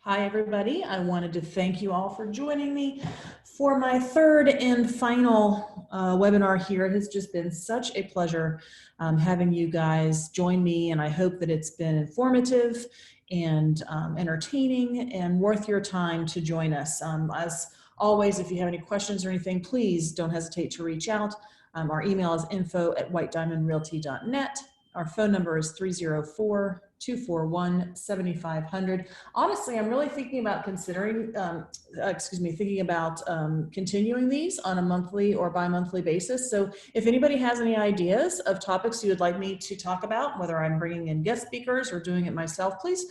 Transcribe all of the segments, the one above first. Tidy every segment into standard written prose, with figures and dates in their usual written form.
Hi, everybody. I wanted to thank you all for joining me for my third and final webinar here. It has just been such a pleasure having you guys join me, and I hope that it's been informative and entertaining and worth your time to join us. As always, if you have any questions or anything, please don't hesitate to reach out. Our email is info@whitediamondrealty.net. Our phone number is 304-241-7500. Honestly, I'm really thinking about considering, continuing these on a monthly or bi-monthly basis. So if anybody has any ideas of topics you would like me to talk about, whether I'm bringing in guest speakers or doing it myself, please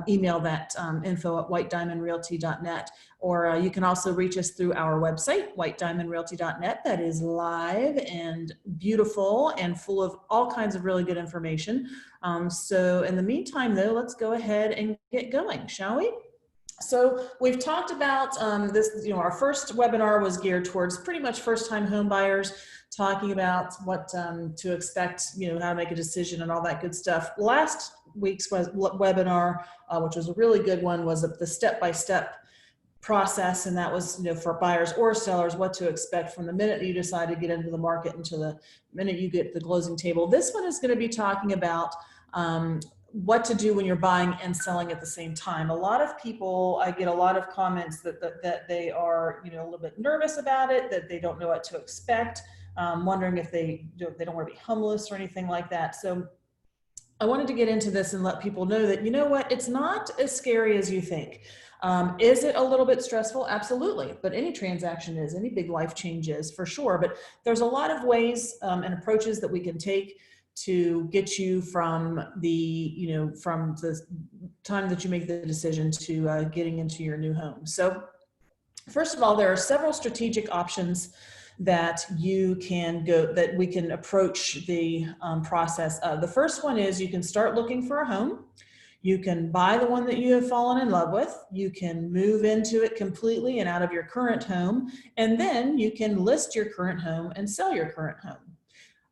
email that info@whitediamondrealty.net. Or you can also reach us through our website, whitediamondrealty.net. That is live and beautiful and full of all kinds of really good information. So in the meantime, though, let's go ahead and get going, shall we? So we've talked about this, our first webinar was geared towards pretty much first-time home buyers, talking about what to expect, how to make a decision and all that good stuff. Last week's webinar, which was a really good one, was the step-by-step process, and that was for buyers or sellers, what to expect from the minute you decide to get into the market until the minute you get to the closing table. This one is going to be talking about what to do when you're buying and selling at the same time. A lot of people, I get a lot of comments that they are a little bit nervous about it, that they don't know what to expect, wondering if they don't want to be homeless or anything like that. So I wanted to get into this and let people know that, it's not as scary as you think. Is it a little bit stressful? Absolutely. But any transaction is, any big life change is, for sure. But there's a lot of ways and approaches that we can take to get you from from the time that you make the decision to getting into your new home. So first of all, there are several strategic options that we can approach the process of. The first one is you can start looking for a home. You can buy the one that you have fallen in love with. You can move into it completely and out of your current home. And then you can list your current home and sell your current home.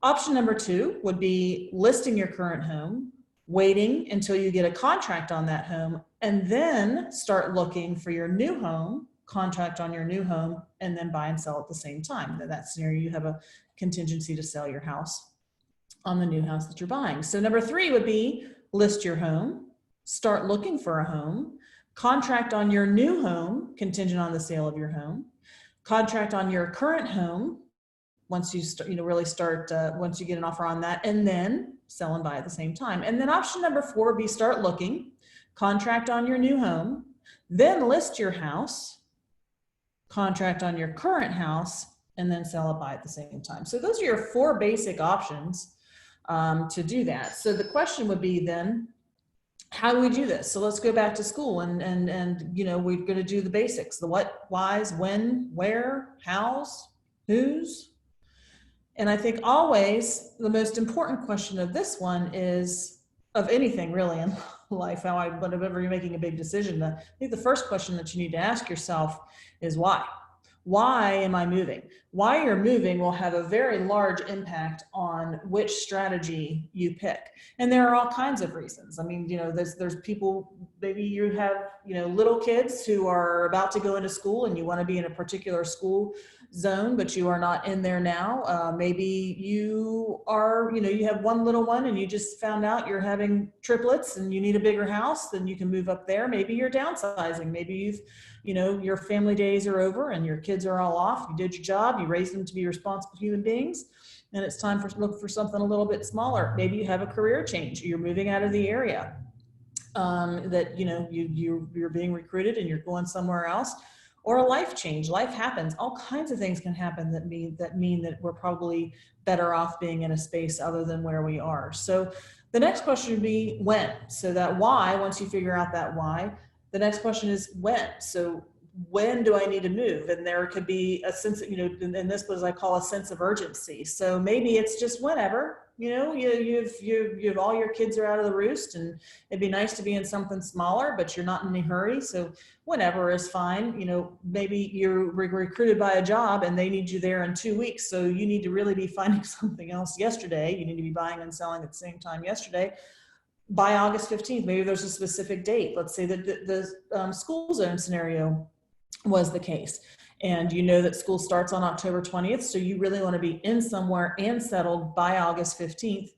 Option number 2 would be listing your current home, waiting until you get a contract on that home, and then start looking for your new home, contract on your new home, and then buy and sell at the same time. In that scenario, you have a contingency to sell your house on the new house that you're buying. So number 3 would be list your home, start looking for a home, contract on your new home, contingent on the sale of your home, contract on your current home once you start, once you get an offer on that, and then sell and buy at the same time. And then option number 4 would be start looking, contract on your new home, then list your house, contract on your current house, and then sell and buy at the same time. So those are your 4 basic options to do that. So the question would be then, how do we do this? So let's go back to school and we're going to do the basics, the what, whys, when, where, hows, whose. And I think always the most important question of this one is, of anything really in life, whenever you're making a big decision, I think the first question that you need to ask yourself is why? Why am I moving? Why you're moving will have a very large impact on which strategy you pick. And there are all kinds of reasons. I mean, there's people, maybe you have, little kids who are about to go into school and you want to be in a particular school zone, but you are not in there now. Maybe you are, you have one little one and you just found out you're having triplets and you need a bigger house, then you can move up there. Maybe you're downsizing. Maybe your family days are over and your kids are all off. You did your job, you raised them to be responsible human beings, and it's time to look for something a little bit smaller. Maybe you have a career change. You're moving out of the area that you're being recruited and you're going somewhere else. Or a life change. Life happens. All kinds of things can happen that mean that we're probably better off being in a space other than where we are. So the next question would be when. So that why, once you figure out that why, the next question is when. So when do I need to move? And there could be a sense of, and this was, I call a sense of urgency. So maybe it's just whenever, you've all your kids are out of the roost and it'd be nice to be in something smaller, but you're not in any hurry. So whenever is fine. Maybe you're recruited by a job and they need you there in 2 weeks. So you need to really be finding something else yesterday. You need to be buying and selling at the same time yesterday. by August 15th. Maybe there's a specific date. Let's say that the school zone scenario was the case. And you know that school starts on October 20th, so you really want to be in somewhere and settled by August 15th.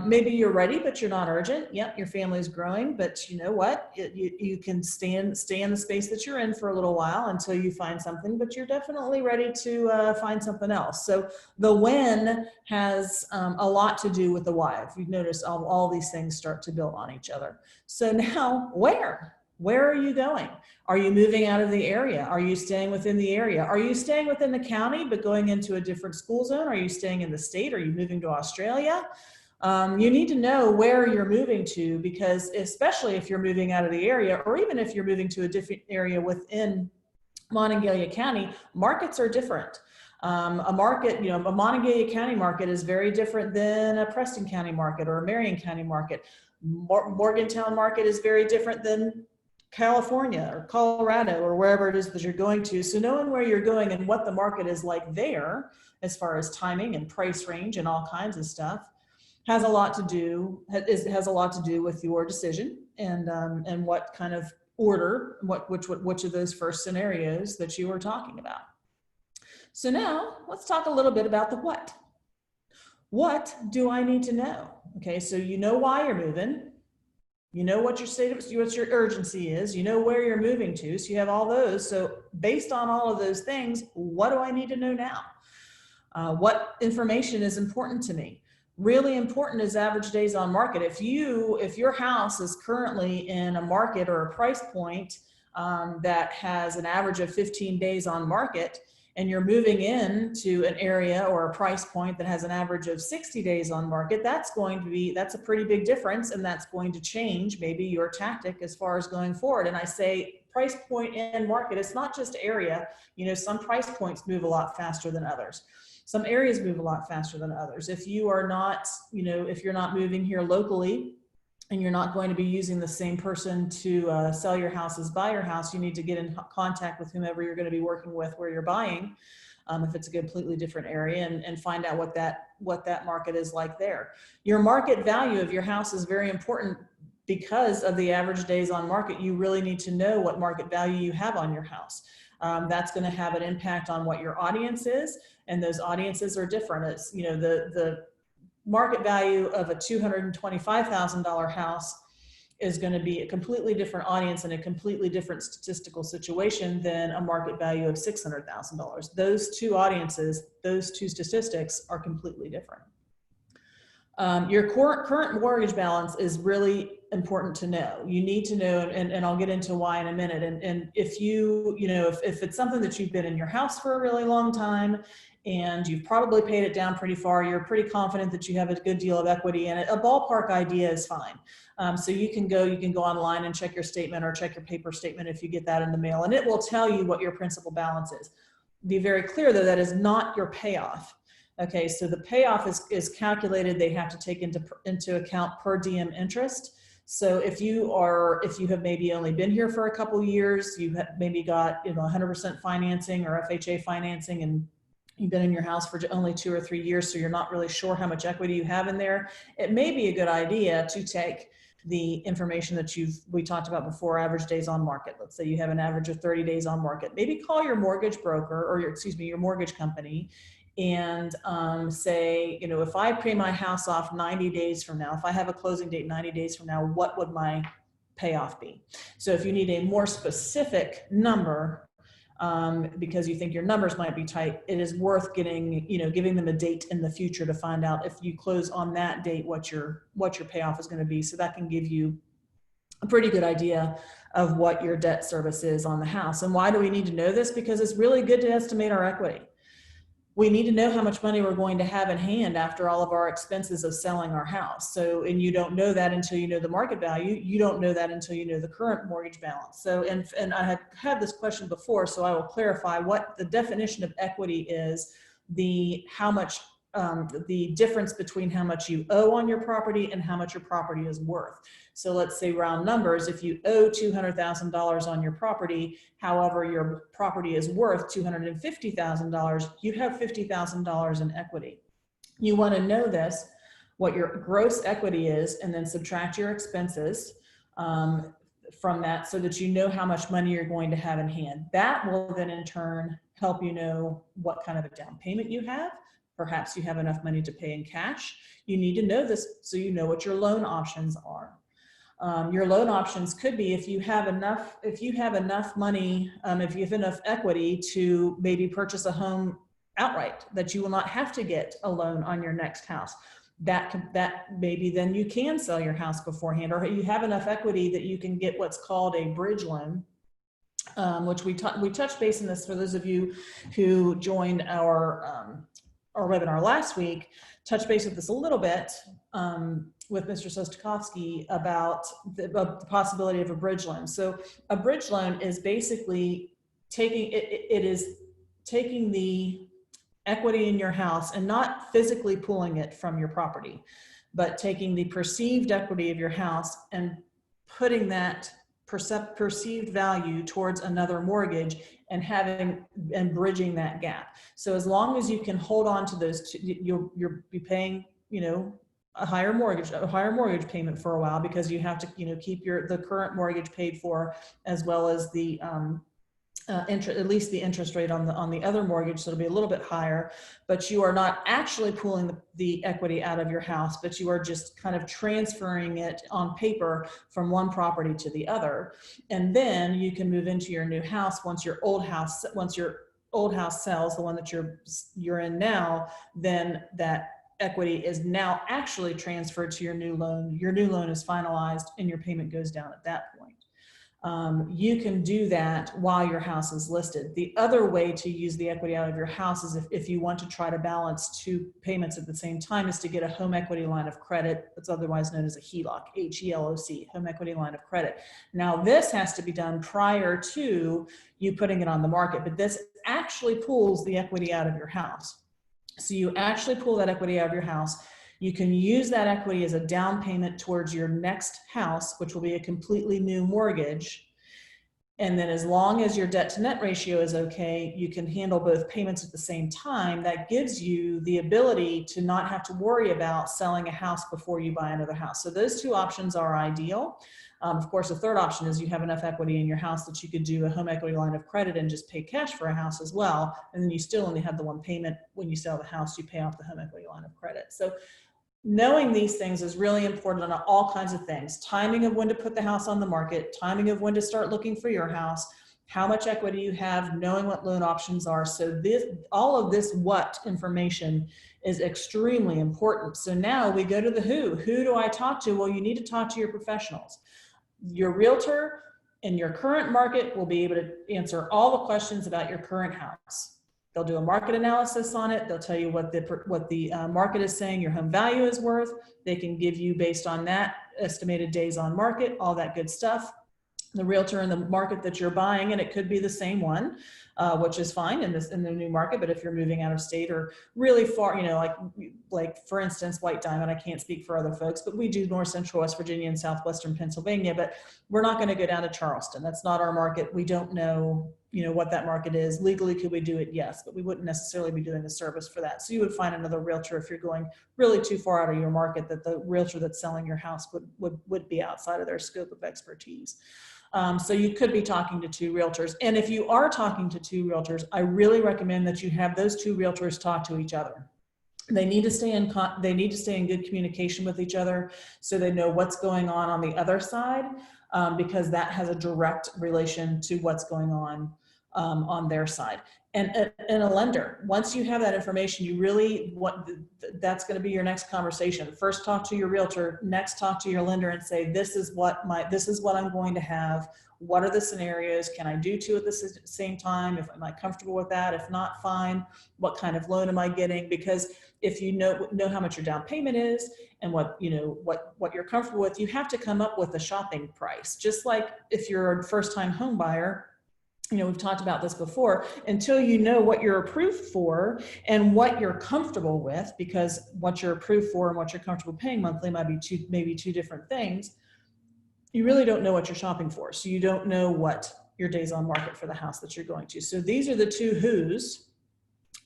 Maybe you're ready, but you're not urgent. Yep, your family's growing, but you know what? You can stay in the space that you're in for a little while until you find something, but you're definitely ready to find something else. So the when has a lot to do with the why. If you've noticed, all these things start to build on each other. So now, where? Where are you going? Are you moving out of the area? Are you staying within the area? Are you staying within the county but going into a different school zone? Are you staying in the state? Are you moving to Australia? You need to know where you're moving to, because especially if you're moving out of the area, or even if you're moving to a different area within Monongalia County, markets are different. A market, a Monongalia County market is very different than a Preston County market or a Marion County market. Morgantown market is very different than California or Colorado or wherever it is that you're going to. So knowing where you're going and what the market is like there, as far as timing and price range and all kinds of stuff, has a lot to do with your decision and what kind of order, which of those first scenarios that you were talking about. So now let's talk a little bit about the what. What do I need to know? Okay, so you know why you're moving. You know what your urgency is. You know where you're moving to. So you have all those. So based on all of those things, what do I need to know now? What information is important to me? Really important is average days on market. If your house is currently in a market or a price point that has an average of 15 days on market, and you're moving into an area or a price point that has an average of 60 days on market, that's a pretty big difference, and that's going to change maybe your tactic as far as going forward. And I say price point and market, it's not just area. Some price points move a lot faster than others. Some areas move a lot faster than others. If you are not, if you're not moving here locally and you're not going to be using the same person to sell your house as buy your house, you need to get in contact with whomever you're going to be working with where you're buying, if it's a completely different area, and find out what that market is like there. Your market value of your house is very important because of the average days on market. You really need to know what market value you have on your house. That's going to have an impact on what your audience is, and those audiences are different. It's, the market value of a $225,000 house is going to be a completely different audience and a completely different statistical situation than a market value of $600,000. Those two audiences, those two statistics are completely different. Your current mortgage balance is really important to know. You need to know, and I'll get into why in a minute. And if if it's something that you've been in your house for a really long time and you've probably paid it down pretty far, you're pretty confident that you have a good deal of equity in it, a ballpark idea is fine. So you can go online and check your statement or check your paper statement if you get that in the mail, and it will tell you what your principal balance is. Be very clear though, that is not your payoff. Okay, so the payoff is calculated. They have to take into account per diem interest. So if you have maybe only been here for a couple years, you have maybe got 100% financing or FHA financing, and you've been in your house for only 2 or 3 years, so you're not really sure how much equity you have in there, it may be a good idea to take the information that we talked about before, average days on market. Let's say you have an average of 30 days on market. Maybe call your mortgage broker or your mortgage company and say, if I pay my house off 90 days from now, if I have a closing date 90 days from now, what would my payoff be? So if you need a more specific number, because you think your numbers might be tight, it is worth giving them a date in the future to find out if you close on that date, what your payoff is going to be. So that can give you a pretty good idea of what your debt service is on the house. And why do we need to know this? Because it's really good to estimate our equity. We need to know how much money we're going to have in hand after all of our expenses of selling our house. So, and you don't know that until you know the market value. You don't know that until you know the current mortgage balance. So, and I have had this question before, so I will clarify what the definition of equity is. The difference between how much you owe on your property and how much your property is worth. So let's say round numbers, if you owe $200,000 on your property, however, your property is worth $250,000, you have $50,000 in equity. You want to know this what your gross equity is, and then subtract your expenses from that so that you know how much money you're going to have in hand. That will then in turn help you know what kind of a down payment you have. Perhaps you have enough money to pay in cash. You need to know this so you know what your loan options are. Your loan options could be if you have enough money, if you have enough equity to maybe purchase a home outright, that you will not have to get a loan on your next house. That maybe then you can sell your house beforehand, or you have enough equity that you can get what's called a bridge loan, which we touched base in this for those of you who joined our webinar last week. Touch base with this a little bit with Mr. Sostakovsky about the possibility of a bridge loan. So a bridge loan is basically taking the equity in your house and not physically pulling it from your property, but taking the perceived equity of your house and putting that perceived value towards another mortgage and bridging that gap. So as long as you can hold on to those, you'll be paying, a higher mortgage payment for a while, because you have to, keep the current mortgage paid for, as well as the at least the interest rate on the other mortgage, so it'll be a little bit higher. But you are not actually pulling the equity out of your house, but you are just kind of transferring it on paper from one property to the other. And then you can move into your new house once your old house sells, the one that you're in now. Then that equity is now actually transferred to your new loan. Your new loan is finalized and your payment goes down at that point. You can do that while your house is listed. The other way to use the equity out of your house is if you want to try to balance two payments at the same time, is to get a home equity line of credit. It's otherwise known as a HELOC, H-E-L-O-C, home equity line of credit. Now this has to be done prior to you putting it on the market, but this actually pulls the equity out of your house. So you actually pull that equity out of your house. You can use that equity as a down payment towards your next house, which will be a completely new mortgage. And then as long as your debt to net ratio is okay, you can handle both payments at the same time. That gives you the ability to not have to worry about selling a house before you buy another house. So those two options are ideal. Of course, a third option is you have enough equity in your house that you could do a home equity line of credit and just pay cash for a house as well. And then you still only have the one payment. When you sell the house, you pay off the home equity line of credit. So knowing these things is really important on all kinds of things. Timing of when to put the house on the market, timing of when to start looking for your house, how much equity you have, knowing what loan options are. So all of this what information is extremely important. So now we go to the who. Who do I talk to? Well, you need to talk to your professionals. Your realtor in your current market will be able to answer all the questions about your current house. They'll do a market analysis on it. They'll tell you what the market is saying your home value is worth. They can give you, based on that, estimated days on market, all that good stuff. The realtor in the market that you're buying, and it could be the same one, which is fine in the new market. But if you're moving out of state or really far, like for instance, White Diamond, I can't speak for other folks, but we do North Central West Virginia and Southwestern Pennsylvania, but we're not going to go down to Charleston. That's not our market. We don't know, what that market is. Legally, could we do it? Yes, but we wouldn't necessarily be doing a service for that. So you would find another realtor if you're going really too far out of your market, that the realtor that's selling your house would be outside of their scope of expertise. So you could be talking to two realtors. And if you are talking to two realtors, I really recommend that you have those two realtors talk to each other. They need to stay in good communication with each other, so they know what's going on the other side, because that has a direct relation to what's going on their side. And a lender, once you have that information, that's going to be your next conversation. First, talk to your realtor. Next, talk to your lender and say, this is what I'm going to have. What are the scenarios? Can I do two at the same time? Am I comfortable with that? If not, fine. What kind of loan am I getting? Because if you know how much your down payment is and what you're comfortable with, you have to come up with a shopping price. Just like if you're a first-time home buyer, we've talked about this before, until you know what you're approved for and what you're comfortable with, because what you're approved for and what you're comfortable paying monthly might be maybe two different things. You really don't know what you're shopping for. So you don't know what your days on market for the house that you're going to. So these are the two who's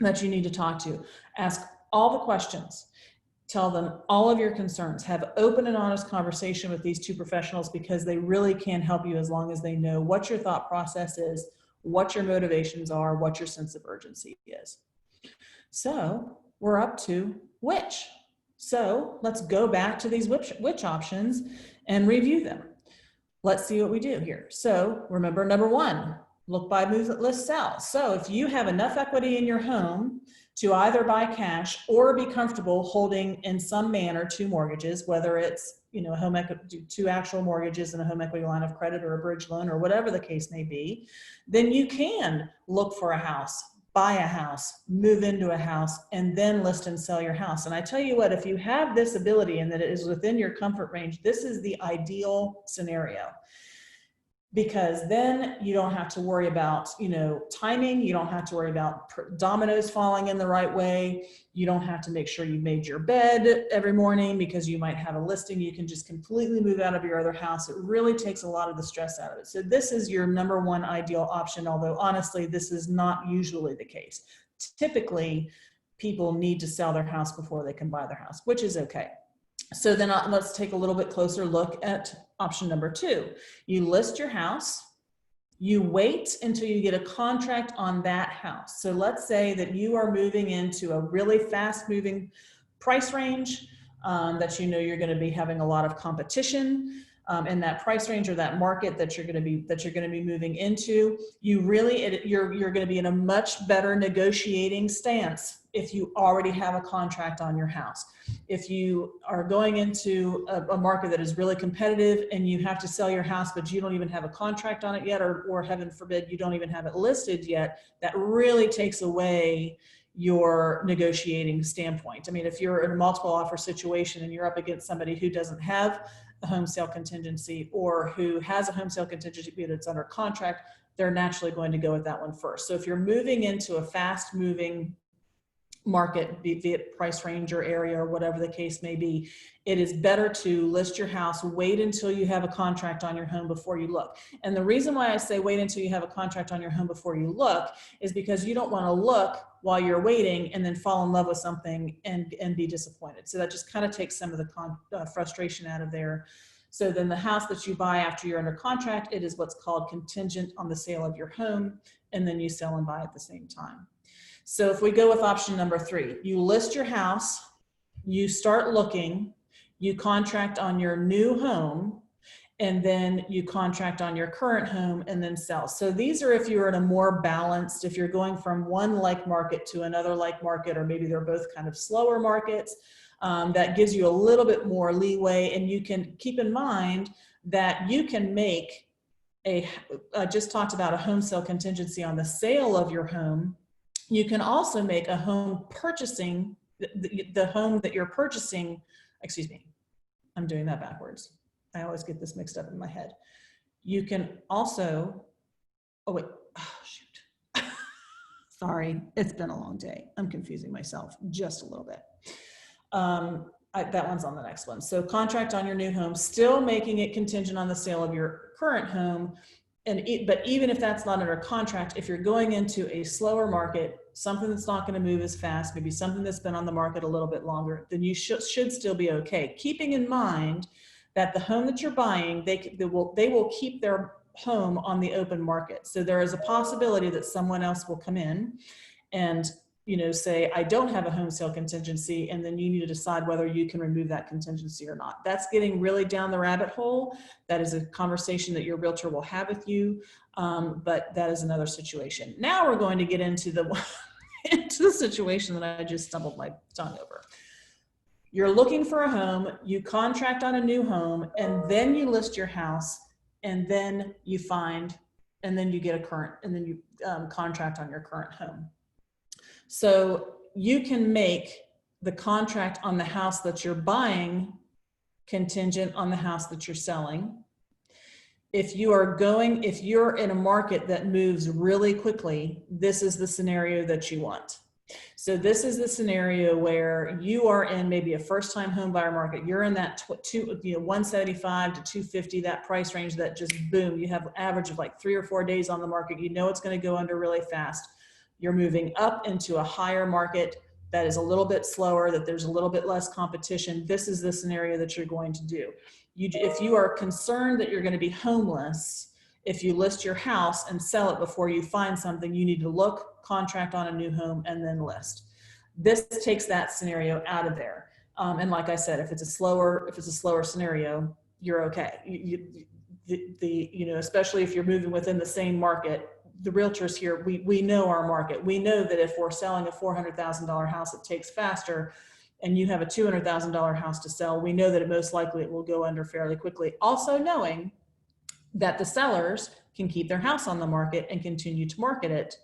that you need to talk to. Ask all the questions. Tell them all of your concerns. Have open and honest conversation with these two professionals, because they really can help you as long as they know what your thought process is, what your motivations are, what your sense of urgency is. So we're up to which. So let's go back to these which options and review them. Let's see what we do here. So remember, number one, look, buy, move, list, sell. So if you have enough equity in your home to either buy cash or be comfortable holding in some manner two mortgages, whether it's, you know, home equity, two actual mortgages and a home equity line of credit or a bridge loan or whatever the case may be, then you can look for a house, buy a house, move into a house, and then list and sell your house. And I tell you what, if you have this ability and that it is within your comfort range, this is the ideal scenario, because then you don't have to worry about, you know, timing. You don't have to worry about dominoes falling in the right way. You don't have to make sure you made your bed every morning because you might have a listing. You can just completely move out of your other house. It really takes a lot of the stress out of it. So this is your number one ideal option, although honestly, this is not usually the case. Typically, people need to sell their house before they can buy their house, which is okay. So then let's take a little bit closer look at option number two. You list your house, you wait until you get a contract on that house. So let's say that you are moving into a really fast moving price range, that you know you're going to be having a lot of competition in that price range or that market that you're going to be moving into. You're going to be in a much better negotiating stance if you already have a contract on your house. If you are going into a market that is really competitive and you have to sell your house, but you don't even have a contract on it yet, or heaven forbid, you don't even have it listed yet, that really takes away your negotiating standpoint. I mean, if you're in a multiple offer situation and you're up against somebody who doesn't have a home sale contingency, or who has a home sale contingency but it's under contract, they're naturally going to go with that one first. So if you're moving into a fast moving market, be it price range or area or whatever the case may be, it is better to list your house, wait until you have a contract on your home before you look. And the reason why I say wait until you have a contract on your home before you look is because you don't want to look while you're waiting and then fall in love with something and be disappointed. So that just kind of takes some of the frustration out of there. So then the house that you buy after you're under contract, it is what's called contingent on the sale of your home, and then you sell and buy at the same time. So if we go with option number three, you list your house, you start looking, you contract on your new home, and then you contract on your current home and then sell. So these are if you're in a more balanced, if you're going from one like market to another like market, or maybe they're both kind of slower markets, that gives you a little bit more leeway. And you can keep in mind that you can make I just talked about a home sale contingency on the sale of your home. You can also make a home purchasing, the home that you're purchasing, excuse me, I'm doing that backwards. I always get this mixed up in my head. You can also, oh wait, oh shoot. Sorry, it's been a long day. I'm confusing myself just a little bit. That one's on the next one. So contract on your new home, still making it contingent on the sale of your current home. But even if that's not under contract, if you're going into a slower market, something that's not going to move as fast, maybe something that's been on the market a little bit longer, then you should still be okay. Keeping in mind that the home that you're buying, they will keep their home on the open market. So there is a possibility that someone else will come in and, you know, say, I don't have a home sale contingency, and then you need to decide whether you can remove that contingency or not. That's getting really down the rabbit hole. That is a conversation that your realtor will have with you, but that is another situation. Now we're going to get into the situation that I just stumbled my tongue over. You're looking for a home, you contract on a new home, and then you list your house, and then you find, and then you get a current, and then you contract on your current home. So you can make the contract on the house that you're buying contingent on the house that you're selling. If you're in a market that moves really quickly, this is the scenario that you want. So this is the scenario where you are in maybe a first-time home buyer market. You're in that 175 to 250, that price range that just boom, you have an average of like 3 or 4 days on the market. You know it's going to go under really fast. You're moving up into a higher market that is a little bit slower, that there's a little bit less competition, this is the scenario that you're going to do. If you are concerned that you're going to be homeless, if you list your house and sell it before you find something, you need to look, contract on a new home, and then list. This takes that scenario out of there. And like I said, if it's a slower scenario, you're okay. Especially if you're moving within the same market, the realtors here, we know our market. We know that if we're selling a $400,000 house, it takes faster, and you have a $200,000 house to sell, we know that it most likely it will go under fairly quickly. Also knowing that the sellers can keep their house on the market and continue to market it,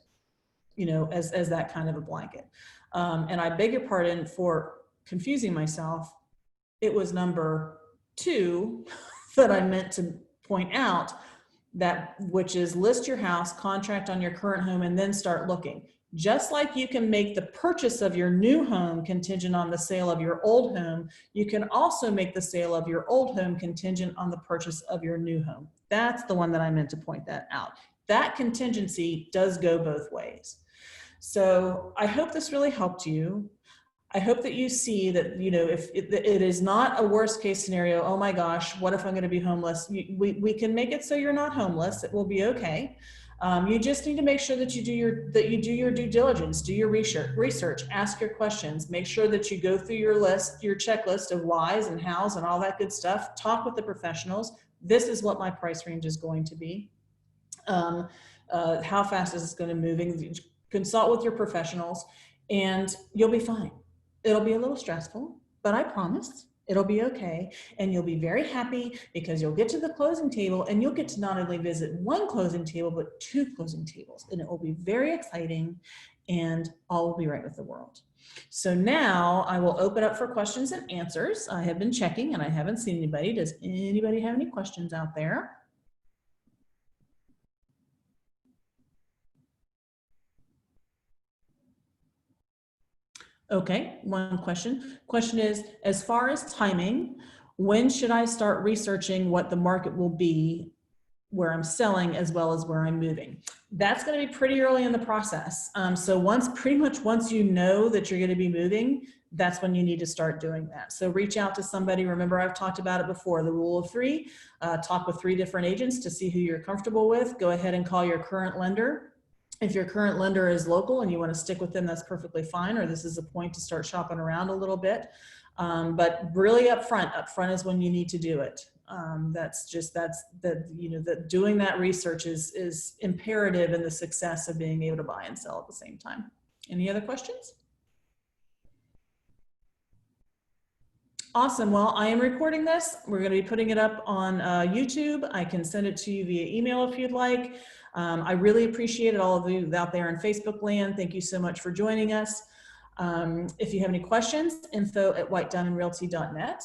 as that kind of a blanket. And I beg your pardon for confusing myself. It was number 2 that I meant to point out, which is list your house, contract on your current home, and then start looking. Just like you can make the purchase of your new home contingent on the sale of your old home, you can also make the sale of your old home contingent on the purchase of your new home. That's the one that I meant to point that out. That contingency does go both ways. So I hope this really helped you. I hope that you see that, if it is not a worst case scenario, oh my gosh, what if I'm going to be homeless? We can make it so you're not homeless. It will be okay. You just need to make sure that you do your due diligence, do your research, ask your questions, make sure that you go through your checklist of whys and hows and all that good stuff. Talk with the professionals. This is what my price range is going to be. How fast is this going to move? Consult with your professionals, and you'll be fine. It'll be a little stressful, but I promise it'll be okay. And you'll be very happy because you'll get to the closing table and you'll get to not only visit one closing table, but 2 closing tables. And it will be very exciting, and all will be right with the world. So now I will open up for questions and answers. I have been checking and I haven't seen anybody. Does anybody have any questions out there? Okay, one question. Question is, as far as timing, when should I start researching what the market will be where I'm selling as well as where I'm moving? That's going to be pretty early in the process. So pretty much once you know that you're going to be moving, that's when you need to start doing that. So reach out to somebody. Remember, I've talked about it before, the rule of 3. Talk with 3 different agents to see who you're comfortable with. Go ahead and call your current lender. If your current lender is local and you want to stick with them, that's perfectly fine, or this is a point to start shopping around a little bit. But really upfront is when you need to do it. Doing that research is imperative in the success of being able to buy and sell at the same time. Any other questions? Awesome. Well, I am recording this. We're going to be putting it up on YouTube. I can send it to you via email if you'd like. I really appreciate it, all of you out there in Facebook land. Thank you so much for joining us. If you have any questions, info@whitediamondrealty.net.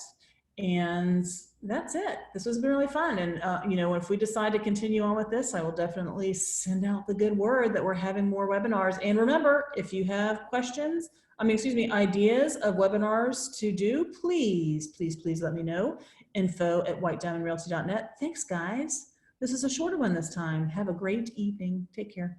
And that's it. This has been really fun. And, if we decide to continue on with this, I will definitely send out the good word that we're having more webinars. And remember, if you have questions, ideas of webinars to do, please let me know. info@whitediamondrealty.net. Thanks, guys. This is a shorter one this time. Have a great evening. Take care.